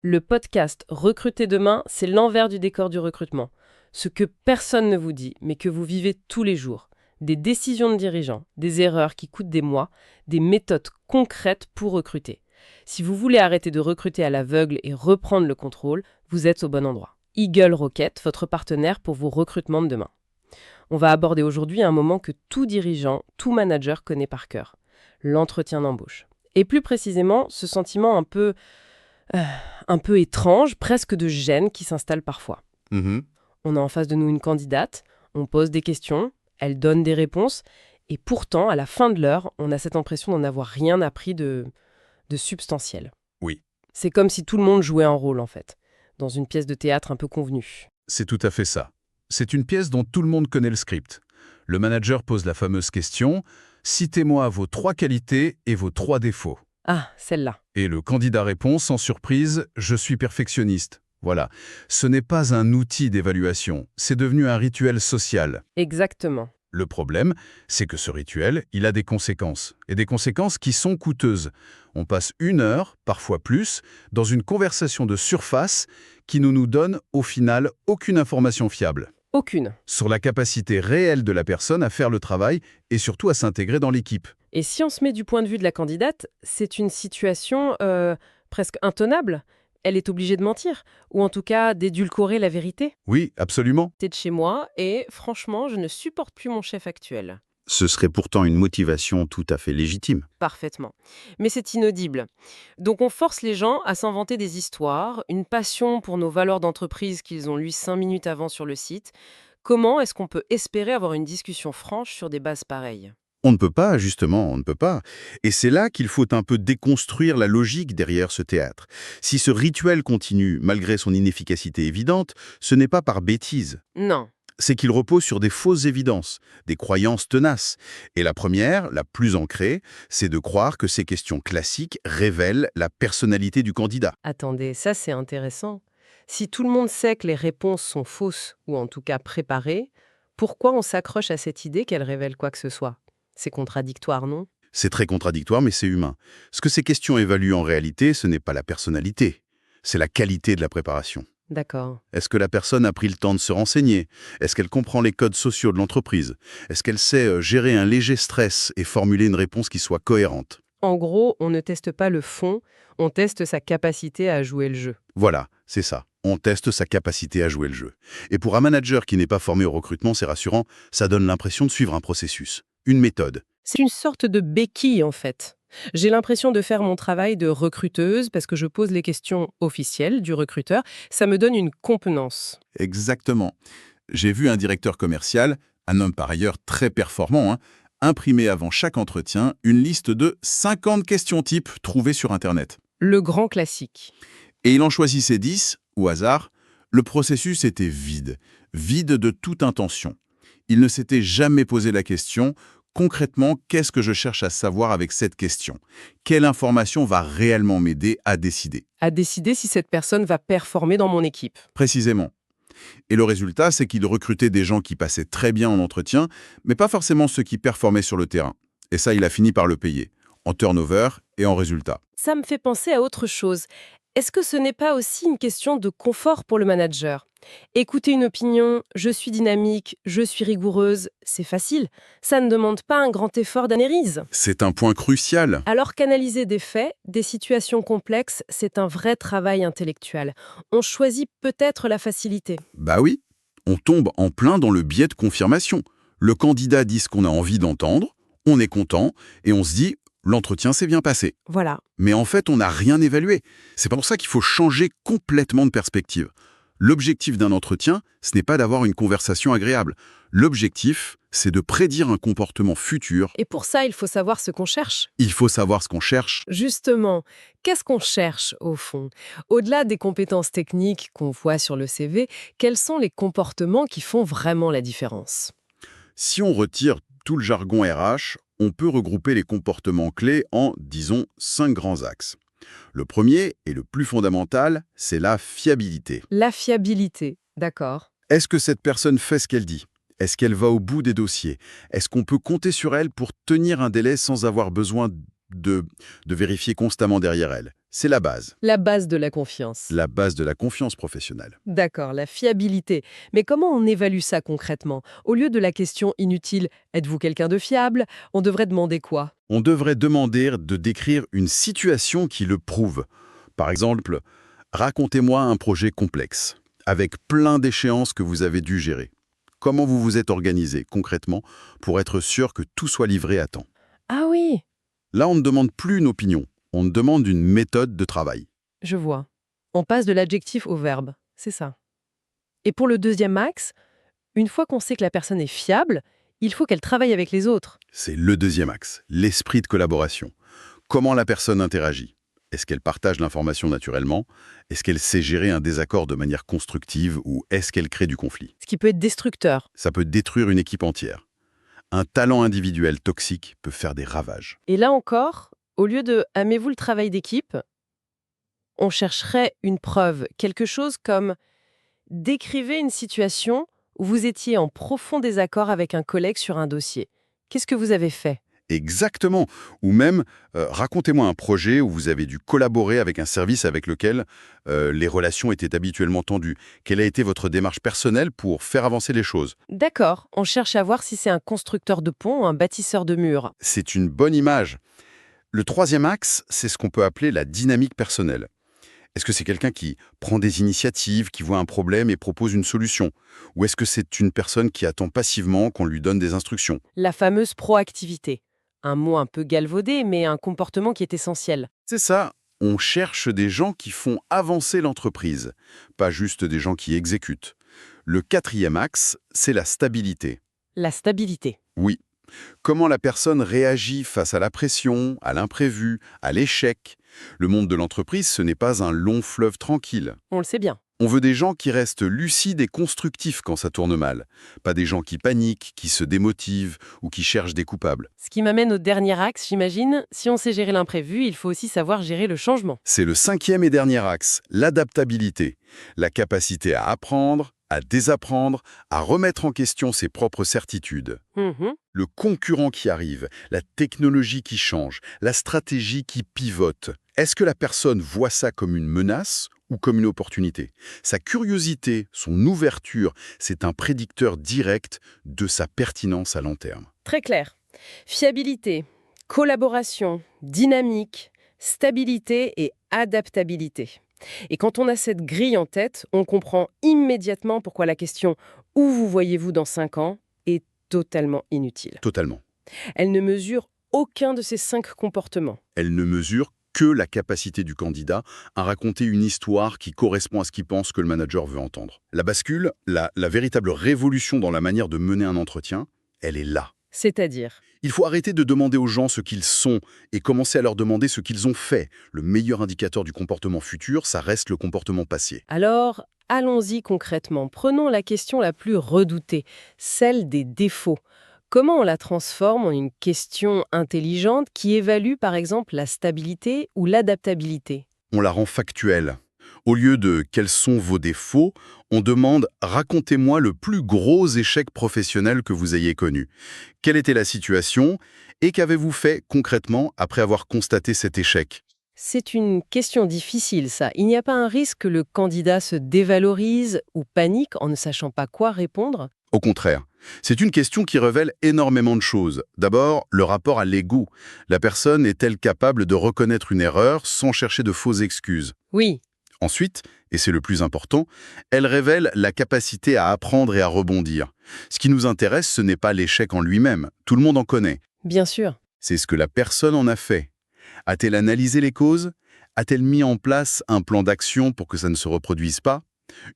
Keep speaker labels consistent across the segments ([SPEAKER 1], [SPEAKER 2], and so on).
[SPEAKER 1] Le podcast Recruter demain, c'est l'envers du décor du recrutement. Ce que personne ne vous dit, mais que vous vivez tous les jours. Des décisions de dirigeants, des erreurs qui coûtent des mois, des méthodes concrètes pour recruter. Si vous voulez arrêter de recruter à l'aveugle et reprendre le contrôle, vous êtes au bon endroit. Eagle Rocket, votre partenaire pour vos recrutements de demain. On va aborder aujourd'hui un moment que tout dirigeant, tout manager connaît par cœur. L'entretien d'embauche. Et plus précisément, ce sentiment un peu étrange, presque de gêne qui s'installe parfois.
[SPEAKER 2] Mhm.
[SPEAKER 1] On a en face de nous une candidate, on pose des questions, elle donne des réponses, et pourtant, à la fin de l'heure, on a cette impression d'en avoir rien appris de substantiel.
[SPEAKER 2] Oui,
[SPEAKER 1] C'est comme si tout le monde jouait un rôle, en fait, dans une pièce de théâtre un peu convenue.
[SPEAKER 2] c'est tout à fait ça. C'est une pièce dont tout le monde connaît le script. Le manager pose la fameuse question « Citez-moi vos 3 qualités et vos 3 défauts ».
[SPEAKER 1] Ah, celle-là.
[SPEAKER 2] Et le candidat répond sans surprise « Je suis perfectionniste ». Voilà. Ce n'est pas un outil d'évaluation, c'est devenu un rituel social.
[SPEAKER 1] Exactement.
[SPEAKER 2] Le problème, c'est que ce rituel, il a des conséquences. Et des conséquences qui sont coûteuses. On passe 1 heure, parfois plus, dans une conversation de surface qui ne nous donne, au final, aucune information fiable
[SPEAKER 1] Aucune.
[SPEAKER 2] sur la capacité réelle de la personne à faire le travail et surtout à s'intégrer dans l'équipe.
[SPEAKER 1] Et si on se met du point de vue de la candidate, c'est une situation presque intenable. Elle est obligée de mentir, ou en tout cas d'édulcorer la vérité.
[SPEAKER 2] Oui, absolument.
[SPEAKER 1] T'es de chez moi et franchement, je ne supporte plus mon chef actuel.
[SPEAKER 3] Ce serait pourtant une motivation tout à fait légitime.
[SPEAKER 1] Parfaitement. Mais c'est inaudible. Donc on force les gens à s'inventer des histoires, une passion pour nos valeurs d'entreprise qu'ils ont lues 5 minutes avant sur le site. Comment est-ce qu'on peut espérer avoir une discussion franche sur des bases pareilles ?
[SPEAKER 3] On ne peut pas, justement, on ne peut pas. Et c'est là qu'il faut un peu déconstruire la logique derrière ce théâtre. Si ce rituel continue, malgré son inefficacité évidente, ce n'est pas par bêtise.
[SPEAKER 1] Non.
[SPEAKER 3] C'est qu'il repose sur des fausses évidences, des croyances tenaces. Et la première, la plus ancrée, c'est de croire que ces questions classiques révèlent la personnalité du candidat.
[SPEAKER 1] Attendez, ça c'est intéressant. Si tout le monde sait que les réponses sont fausses, ou en tout cas préparées, pourquoi on s'accroche à cette idée qu'elles révèlent quoi que ce soit ? C'est contradictoire, non ?
[SPEAKER 3] C'est très contradictoire, mais c'est humain. Ce que ces questions évaluent en réalité, ce n'est pas la personnalité, c'est la qualité de la préparation.
[SPEAKER 1] D'accord.
[SPEAKER 3] Est-ce que la personne a pris le temps de se renseigner? Est-ce qu'elle comprend les codes sociaux de l'entreprise? Est-ce qu'elle sait gérer un léger stress et formuler une réponse qui soit cohérente?
[SPEAKER 1] En gros, on ne teste pas le fond, on teste sa capacité à jouer le jeu.
[SPEAKER 3] Voilà, c'est ça. On teste sa capacité à jouer le jeu. Et pour un manager qui n'est pas formé au recrutement, c'est rassurant, ça donne l'impression de suivre un processus, une méthode.
[SPEAKER 1] C'est une sorte de béquille, en fait. J'ai l'impression de faire mon travail de recruteuse parce que je pose les questions officielles du recruteur. Ça me donne une contenance.
[SPEAKER 2] Exactement. J'ai vu un directeur commercial, un homme par ailleurs très performant, imprimer avant chaque entretien une liste de 50 questions types trouvées sur Internet.
[SPEAKER 1] Le grand classique.
[SPEAKER 2] Et il en choisissait 10, au hasard. Le processus était vide, vide de toute intention. Il ne s'était jamais posé la question « Concrètement, qu'est-ce que je cherche à savoir avec cette question ? Quelle information va réellement m'aider à décider ?»
[SPEAKER 1] À décider si cette personne va performer dans mon équipe.
[SPEAKER 2] Précisément. Et le résultat, c'est qu'il recrutait des gens qui passaient très bien en entretien, mais pas forcément ceux qui performaient sur le terrain. Et ça, il a fini par le payer, en turnover et en résultat.
[SPEAKER 1] Ça me fait penser à autre chose. Est-ce que ce n'est pas aussi une question de confort pour le manager ? Écouter une opinion, je suis dynamique, je suis rigoureuse, c'est facile. Ça ne demande pas un grand effort d'analyse.
[SPEAKER 2] C'est un point crucial.
[SPEAKER 1] Alors qu'analyser des faits, des situations complexes, c'est un vrai travail intellectuel. On choisit peut-être la facilité.
[SPEAKER 2] Bah oui, on tombe en plein dans le biais de confirmation. Le candidat dit ce qu'on a envie d'entendre, on est content, et on se dit « l'entretien s'est bien passé ».
[SPEAKER 1] Voilà.
[SPEAKER 2] Mais en fait, on n'a rien évalué. C'est pour ça qu'il faut changer complètement de perspective. L'objectif d'un entretien, ce n'est pas d'avoir une conversation agréable. L'objectif, c'est de prédire un comportement futur.
[SPEAKER 1] Et pour ça, il faut savoir ce qu'on cherche.
[SPEAKER 2] Il faut savoir ce qu'on cherche.
[SPEAKER 1] Justement, qu'est-ce qu'on cherche au fond ? Au-delà des compétences techniques qu'on voit sur le CV, quels sont les comportements qui font vraiment la différence ?
[SPEAKER 2] Si on retire tout le jargon RH, on peut regrouper les comportements clés en, disons, 5 grands axes. Le premier, et le plus fondamental, c'est la fiabilité.
[SPEAKER 1] La fiabilité, d'accord.
[SPEAKER 2] Est-ce que cette personne fait ce qu'elle dit ? Est-ce qu'elle va au bout des dossiers ? Est-ce qu'on peut compter sur elle pour tenir un délai sans avoir besoin de vérifier constamment derrière elle ?
[SPEAKER 3] C'est la base.
[SPEAKER 1] La base de la confiance.
[SPEAKER 3] La base de la confiance professionnelle.
[SPEAKER 1] D'accord, la fiabilité. Mais comment on évalue ça concrètement? Au lieu de la question inutile « Êtes-vous quelqu'un de fiable ?», on devrait demander quoi?
[SPEAKER 3] On devrait demander de décrire une situation qui le prouve. Par exemple, racontez-moi un projet complexe, avec plein d'échéances que vous avez dû gérer. Comment vous vous êtes organisé concrètement pour être sûr que tout soit livré à temps?
[SPEAKER 1] Ah oui,
[SPEAKER 3] Là, on ne demande plus une opinion, on demande une méthode de travail.
[SPEAKER 1] je vois. On passe de l'adjectif au verbe, c'est ça. Et pour le deuxième axe, une fois qu'on sait que la personne est fiable, il faut qu'elle travaille avec les autres.
[SPEAKER 3] C'est le deuxième axe, l'esprit de collaboration. Comment la personne interagit? Est-ce qu'elle partage l'information naturellement? Est-ce qu'elle sait gérer un désaccord de manière constructive ou est-ce qu'elle crée du conflit?
[SPEAKER 1] Ce qui peut être destructeur.
[SPEAKER 3] Ça peut détruire une équipe entière. Un talent individuel toxique peut faire des ravages.
[SPEAKER 1] Et là encore, au lieu de « aimez-vous le travail d'équipe ?», on chercherait une preuve, quelque chose comme « décrivez une situation où vous étiez en profond désaccord avec un collègue sur un dossier. Qu'est-ce que vous avez fait ?»
[SPEAKER 3] Exactement. Ou même, racontez-moi un projet où vous avez dû collaborer avec un service avec lequel les relations étaient habituellement tendues. Quelle a été votre démarche personnelle pour faire avancer les choses?
[SPEAKER 1] D'accord, on cherche à voir si c'est un constructeur de pont ou un bâtisseur de murs.
[SPEAKER 3] C'est une bonne image. Le troisième axe, c'est ce qu'on peut appeler la dynamique personnelle. Est-ce que c'est quelqu'un qui prend des initiatives, qui voit un problème et propose une solution? Ou est-ce que c'est une personne qui attend passivement qu'on lui donne des instructions?
[SPEAKER 1] La fameuse proactivité. Un mot un peu galvaudé, mais un comportement qui est essentiel.
[SPEAKER 3] C'est ça, on cherche des gens qui font avancer l'entreprise, pas juste des gens qui exécutent. Le quatrième axe, c'est la stabilité.
[SPEAKER 1] La stabilité.
[SPEAKER 3] Oui. Comment la personne réagit face à la pression, à l'imprévu, à l'échec? Le monde de l'entreprise, ce n'est pas un long fleuve tranquille.
[SPEAKER 1] On le sait bien.
[SPEAKER 3] On veut des gens qui restent lucides et constructifs quand ça tourne mal. Pas des gens qui paniquent, qui se démotivent ou qui cherchent des coupables.
[SPEAKER 1] Ce qui m'amène au dernier axe, j'imagine. Si on sait gérer l'imprévu, il faut aussi savoir gérer le changement.
[SPEAKER 3] C'est le cinquième et dernier axe, l'adaptabilité. La capacité à apprendre, à désapprendre, à remettre en question ses propres certitudes.
[SPEAKER 1] Mhm.
[SPEAKER 3] Le concurrent qui arrive, la technologie qui change, la stratégie qui pivote. Est-ce que la personne voit ça comme une menace ou comme une opportunité? Sa curiosité, son ouverture, c'est un prédicteur direct de sa pertinence à long terme.
[SPEAKER 1] Très clair. Fiabilité, collaboration, dynamique, stabilité et adaptabilité. Et quand on a cette grille en tête, on comprend immédiatement pourquoi la question « Où vous voyez-vous dans 5 ans ?» est totalement inutile.
[SPEAKER 3] Totalement.
[SPEAKER 1] Elle ne mesure aucun de ces 5 comportements.
[SPEAKER 3] Elle ne mesure que la capacité du candidat à raconter une histoire qui correspond à ce qu'il pense que le manager veut entendre. La bascule, la véritable révolution dans la manière de mener un entretien, elle est là.
[SPEAKER 1] C'est-à-dire,
[SPEAKER 3] Il faut arrêter de demander aux gens ce qu'ils sont et commencer à leur demander ce qu'ils ont fait. Le meilleur indicateur du comportement futur, ça reste le comportement passé.
[SPEAKER 1] alors, allons-y concrètement. Prenons la question la plus redoutée, celle des défauts. Comment on la transforme en une question intelligente qui évalue par exemple la stabilité ou l'adaptabilité?
[SPEAKER 3] On la rend factuelle. Au lieu de « quels sont vos défauts ?», on demande « racontez-moi le plus gros échec professionnel que vous ayez connu. Quelle était la situation et qu'avez-vous fait concrètement après avoir constaté cet échec ?»
[SPEAKER 1] C'est une question difficile, ça. Il n'y a pas un risque que le candidat se dévalorise ou panique en ne sachant pas quoi répondre?
[SPEAKER 3] Au contraire, c'est une question qui révèle énormément de choses. D'abord, le rapport à l'ego. La personne est-elle capable de reconnaître une erreur sans chercher de fausses excuses?
[SPEAKER 1] Oui,
[SPEAKER 3] Ensuite, et c'est le plus important, elle révèle la capacité à apprendre et à rebondir. Ce qui nous intéresse, ce n'est pas l'échec en lui-même. Tout le monde en connaît.
[SPEAKER 1] bien sûr.
[SPEAKER 3] C'est ce que la personne en a fait. A-t-elle analysé les causes? A-t-elle mis en place un plan d'action pour que ça ne se reproduise pas?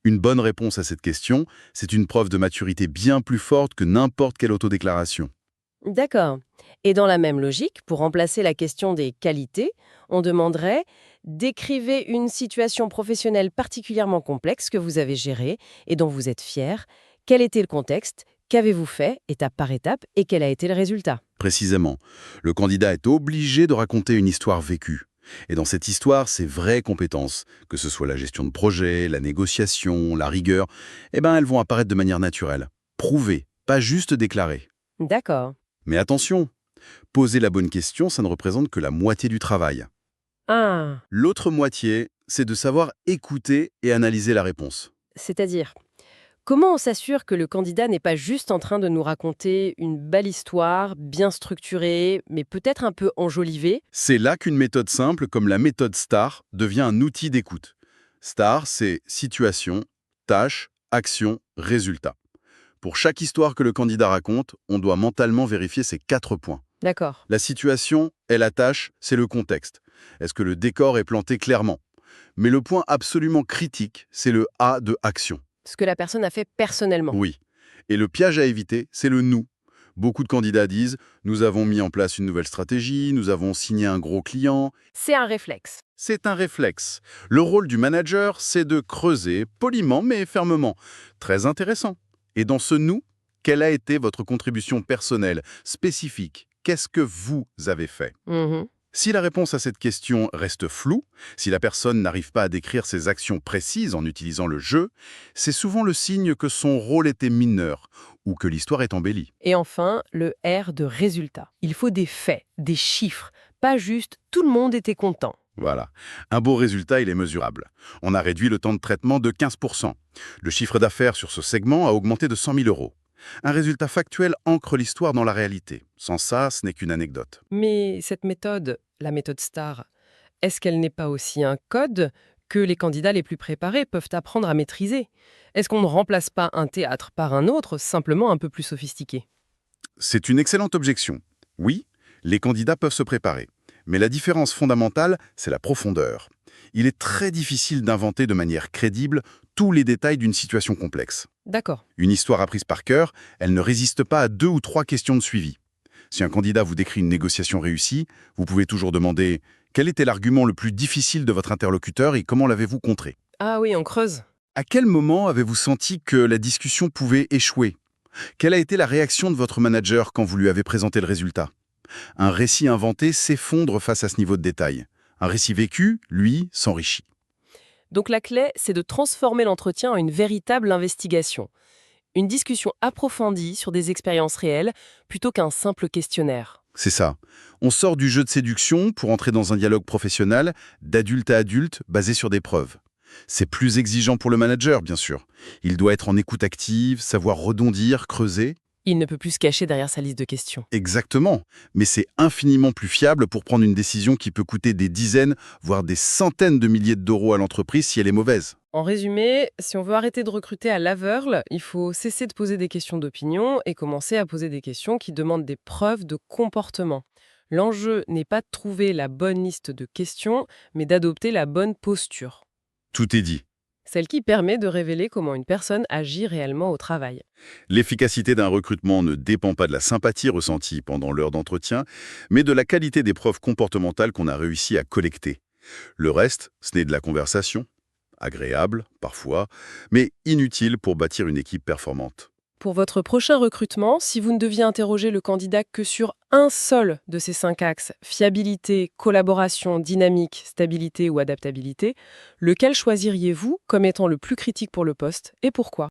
[SPEAKER 3] Une bonne réponse à cette question, c'est une preuve de maturité bien plus forte que n'importe quelle autodéclaration.
[SPEAKER 1] D'accord. Et dans la même logique, pour remplacer la question des qualités, on demanderait « Décrivez une situation professionnelle particulièrement complexe que vous avez gérée et dont vous êtes fier. Quel était le contexte? Qu'avez-vous fait, étape par étape, et quel a été le résultat ?»
[SPEAKER 3] Précisément, le candidat est obligé de raconter une histoire vécue. Et dans cette histoire, ses vraies compétences, que ce soit la gestion de projet, la négociation, la rigueur, elles vont apparaître de manière naturelle. Prouvées, pas juste déclarées.
[SPEAKER 1] D'accord.
[SPEAKER 3] Mais attention, poser la bonne question, ça ne représente que la moitié du travail.
[SPEAKER 1] Ah,
[SPEAKER 3] L'autre moitié, c'est de savoir écouter et analyser la réponse.
[SPEAKER 1] c'est-à-dire, comment on s'assure que le candidat n'est pas juste en train de nous raconter une belle histoire, bien structurée, mais peut-être un peu enjolivée?
[SPEAKER 3] C'est là qu'une méthode simple comme la méthode STAR devient un outil d'écoute. STAR, c'est situation, tâche, action, résultat. Pour chaque histoire que le candidat raconte, on doit mentalement vérifier ces 4 points.
[SPEAKER 1] D'accord.
[SPEAKER 3] La situation et la tâche, c'est le contexte. Est-ce que le décor est planté clairement? Mais le point absolument critique, c'est le A de action.
[SPEAKER 1] Ce que la personne a fait personnellement.
[SPEAKER 3] Oui. Et le piège à éviter, c'est le nous. Beaucoup de candidats disent « Nous avons mis en place une nouvelle stratégie, nous avons signé un gros client ».
[SPEAKER 1] C'est un réflexe.
[SPEAKER 3] C'est un réflexe. Le rôle du manager, c'est de creuser, poliment mais fermement. Très intéressant. Et dans ce nous, quelle a été votre contribution personnelle, spécifique? Qu'est-ce que vous avez fait?
[SPEAKER 1] Mhm.
[SPEAKER 3] Si la réponse à cette question reste floue, si la personne n'arrive pas à décrire ses actions précises en utilisant le jeu, c'est souvent le signe que son rôle était mineur ou que l'histoire est embellie.
[SPEAKER 1] Et enfin, le R de résultat. Il faut des faits, des chiffres, pas juste tout le monde était content.
[SPEAKER 3] Voilà. Un beau résultat, il est mesurable. On a réduit le temps de traitement de 15%. Le chiffre d'affaires sur ce segment a augmenté de 100 000 euros. Un résultat factuel ancre l'histoire dans la réalité. Sans ça, ce n'est qu'une anecdote.
[SPEAKER 1] Mais cette méthode, la méthode STAR, est-ce qu'elle n'est pas aussi un code que les candidats les plus préparés peuvent apprendre à maîtriser? Est-ce qu'on ne remplace pas un théâtre par un autre, simplement un peu plus sophistiqué?
[SPEAKER 3] C'est une excellente objection. Oui, les candidats peuvent se préparer. Mais la différence fondamentale, c'est la profondeur. Il est très difficile d'inventer de manière crédible tous les détails d'une situation complexe.
[SPEAKER 1] D'accord.
[SPEAKER 3] Une histoire apprise par cœur, elle ne résiste pas à 2 ou 3 questions de suivi. Si un candidat vous décrit une négociation réussie, vous pouvez toujours demander « Quel était l'argument le plus difficile de votre interlocuteur et comment l'avez-vous contré ?»
[SPEAKER 1] Ah oui, on creuse.
[SPEAKER 3] À quel moment avez-vous senti que la discussion pouvait échouer? Quelle a été la réaction de votre manager quand vous lui avez présenté le résultat? Un récit inventé s'effondre face à ce niveau de détail. Un récit vécu, lui, s'enrichit.
[SPEAKER 1] Donc la clé, c'est de transformer l'entretien en une véritable investigation. Une discussion approfondie sur des expériences réelles plutôt qu'un simple questionnaire.
[SPEAKER 3] C'est ça. On sort du jeu de séduction pour entrer dans un dialogue professionnel, d'adulte à adulte, basé sur des preuves. C'est plus exigeant pour le manager, bien sûr. Il doit être en écoute active, savoir rebondir, creuser.
[SPEAKER 1] Il ne peut plus se cacher derrière sa liste de questions.
[SPEAKER 3] Exactement. Mais c'est infiniment plus fiable pour prendre une décision qui peut coûter des dizaines, voire des centaines de milliers d'euros à l'entreprise si elle est mauvaise.
[SPEAKER 1] En résumé, si on veut arrêter de recruter à l'aveugle, il faut cesser de poser des questions d'opinion et commencer à poser des questions qui demandent des preuves de comportement. L'enjeu n'est pas de trouver la bonne liste de questions, mais d'adopter la bonne posture.
[SPEAKER 3] Tout est dit.
[SPEAKER 1] Celle qui permet de révéler comment une personne agit réellement au travail.
[SPEAKER 3] L'efficacité d'un recrutement ne dépend pas de la sympathie ressentie pendant l'heure d'entretien, mais de la qualité des preuves comportementales qu'on a réussi à collecter. Le reste, ce n'est de la conversation, agréable parfois, mais inutile pour bâtir une équipe performante.
[SPEAKER 1] Pour votre prochain recrutement, si vous ne deviez interroger le candidat que sur un seul de ces 5 axes, fiabilité, collaboration, dynamique, stabilité ou adaptabilité, lequel choisiriez-vous comme étant le plus critique pour le poste et pourquoi ?